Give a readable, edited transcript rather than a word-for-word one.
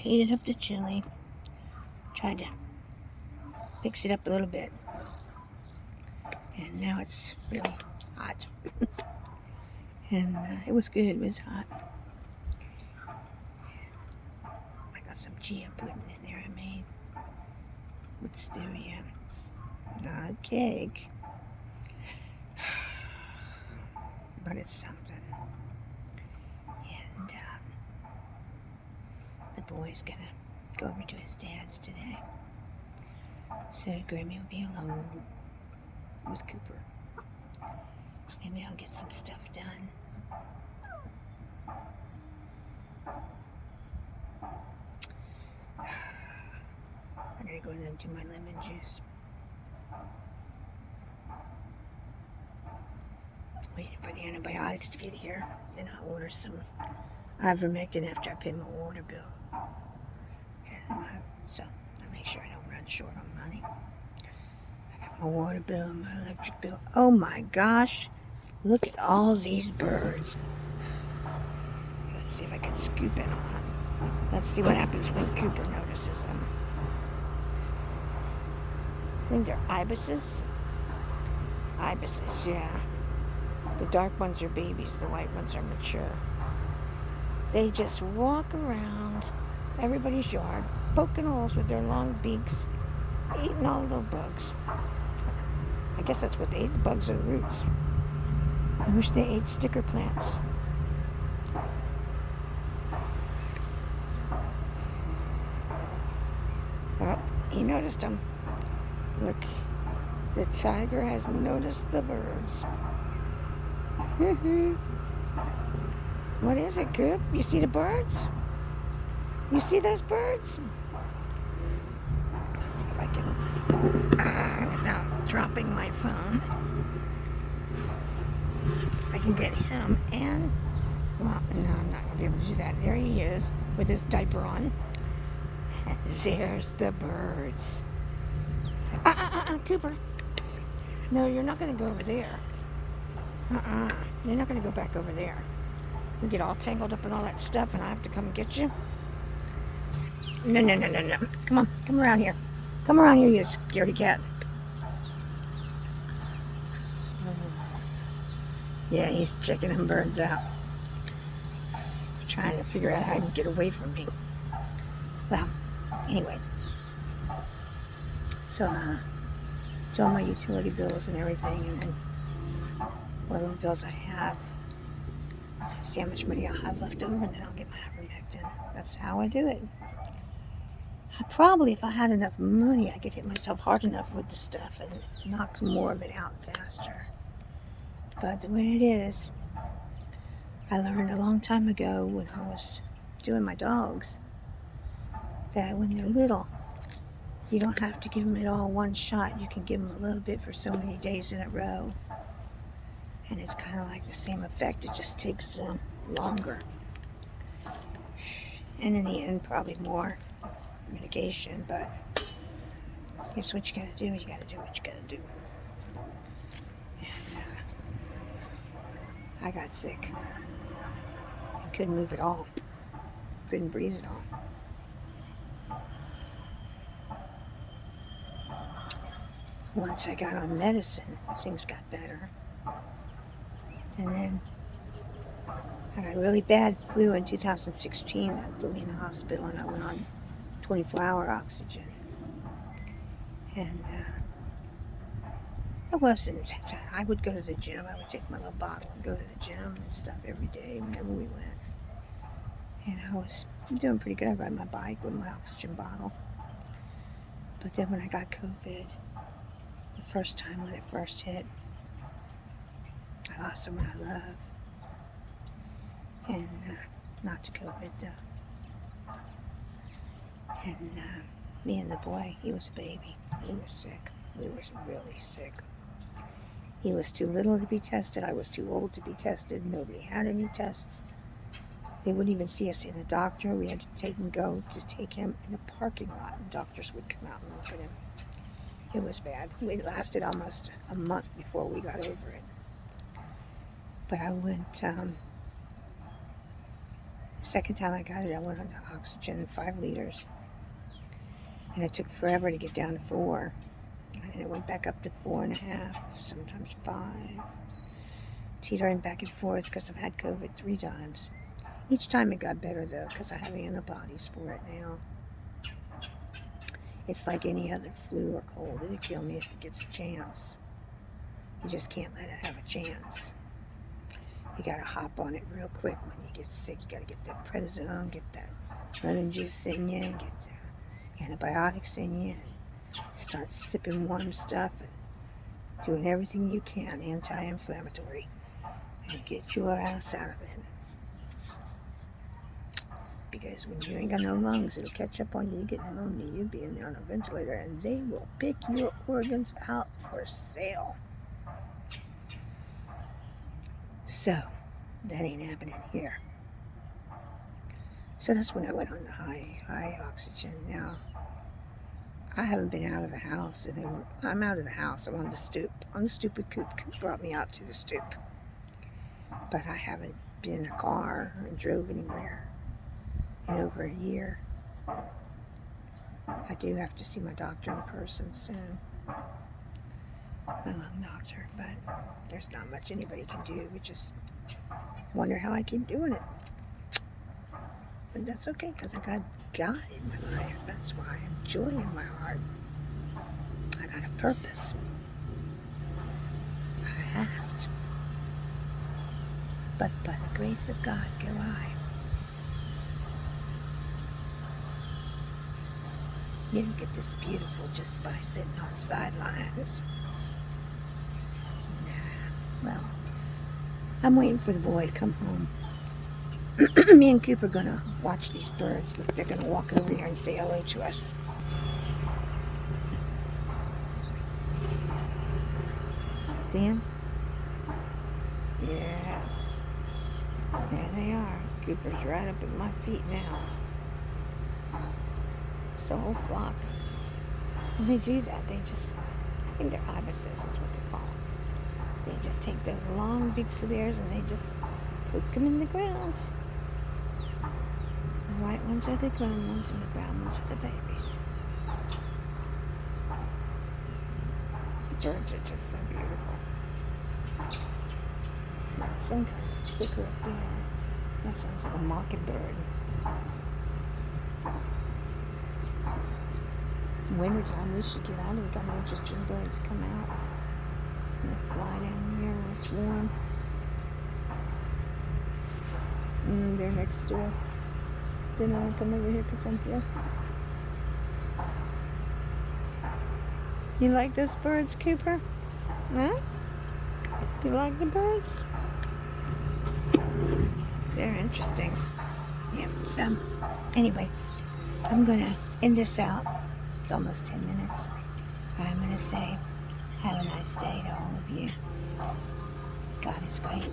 heated up the chili. Tried to fix it up a little bit. And now it's really hot. And it was good. It was hot. I got some chia pudding in there I made with stevia. Not cake. But it's something. And the boy's gonna go over to his dad's today. So Grammy will be alone with Cooper. Maybe I'll get some stuff done. I gotta go in and do my lemon juice. Waiting for the antibiotics to get here. Then I'll order some ivermectin after I pay my water bill. And so I make sure I don't run short on money. I got my water bill, my electric bill. Oh my gosh, look at all these birds. Let's see if I can scoop it on. Let's see what happens when Cooper notices them. I think they're ibises. Ibises, yeah. The dark ones are babies, the white ones are mature. They just walk around everybody's yard, poking holes with their long beaks, eating all the bugs. I guess that's what they ate, the bugs or the roots. I wish they ate sticker plants. Oh, he noticed them. Look, the tiger has noticed the birds. What is it, Coop? You see the birds? You see those birds? Let's see if I can, without dropping my phone, I can get him and, well, no, I'm not going to be able to do that. There he is with his diaper on. There's the birds. Cooper. No, you're not going to go over there. You're not going to go back over there. You get all tangled up in all that stuff and I have to come and get you. No. Come on, come around here. Come around here, you scaredy cat. Yeah, he's checking them birds out. Trying to figure out how he can get away from me. Well, anyway. So, it's all my utility bills and everything, and then what little bills I have. See how much money I'll have left over, and then I'll get my ivermectin. That's how I do it. Probably, if I had enough money, I could hit myself hard enough with the stuff and knock more of it out faster. But the way it is, I learned a long time ago when I was doing my dogs that when they're little, you don't have to give them it all one shot. You can give them a little bit for so many days in a row. And it's kind of like the same effect. It just takes them longer. And in the end, probably more medication. But here's what you got to do. You got to do what you got to do. And I got sick. I couldn't move at all. Couldn't breathe at all. Once I got on medicine, things got better. And then I got really bad flu in 2016. That put me in the hospital and I went on 24-hour oxygen. And I would go to the gym. I would take my little bottle and go to the gym and stuff every day whenever we went. And I was doing pretty good. I ride my bike with my oxygen bottle. But then when I got COVID, the first time when it first hit, I lost someone I love. And not to COVID though. And me and the boy, he was a baby. He was sick. He was really sick. He was too little to be tested. I was too old to be tested. Nobody had any tests. They wouldn't even see us in a doctor. We had to take him in a parking lot. And doctors would come out and look at him. It was bad. It lasted almost a month before we got over it. But I went Second time I got it, I went on to oxygen, 5 liters. And it took forever to get down to 4. And it went back up to 4.5, sometimes 5. Teetering back and forth because I've had COVID 3 times. Each time it got better though, because I have antibodies for it now. It's like any other flu or cold. It'll kill me if it gets a chance. You just can't let it have a chance. You gotta hop on it real quick when you get sick. You gotta get that prednisone, get that lemon juice in you, get the antibiotics in you, and start sipping warm stuff and doing everything you can anti-inflammatory and get your ass out of it. Because when you ain't got no lungs, it'll catch up on you. You get pneumonia, you'll be in there on a ventilator, and they will pick your organs out for sale. So, that ain't happening here. So that's when I went on the high oxygen. Now, I haven't been out of the house, and I'm out of the house. I'm on the stoop. On the stoop with Coop. Coop brought me out to the stoop. But I haven't been in a car or drove anywhere in over a year. I do have to see my doctor in person soon. My lung doctor, but there's not much anybody can do. We just wonder how I keep doing it. But that's okay, because I got God in my life. That's why I have joy in my heart. I got a purpose. I asked. But by the grace of God go I. You don't get this beautiful just by sitting on the sidelines. Nah. Well, I'm waiting for the boy to come home. Me and Coop are going to watch these birds. Look, they're going to walk over here and say hello to us. See them? Yeah. There they are. Cooper's right up at my feet now. It's the whole flock. When they do that, they just, I think they're ibises is what they call them. They just take those long beaks of theirs and they just poke them in the ground. The white ones are the grown ones and the brown ones are the babies. Birds are just so beautiful. That's some kind of flicker up there. That sounds like a mockingbird. Wintertime, we should get out of it. Got interesting birds come out. And they fly down here where it's warm. They're next door. They don't want to come over here because I'm here. You like those birds, Cooper? Huh? You like the birds? They're interesting. Yeah, so, anyway, I'm going to end this out. It's almost 10 minutes. I'm going to say, have a nice day to all of you. God is great.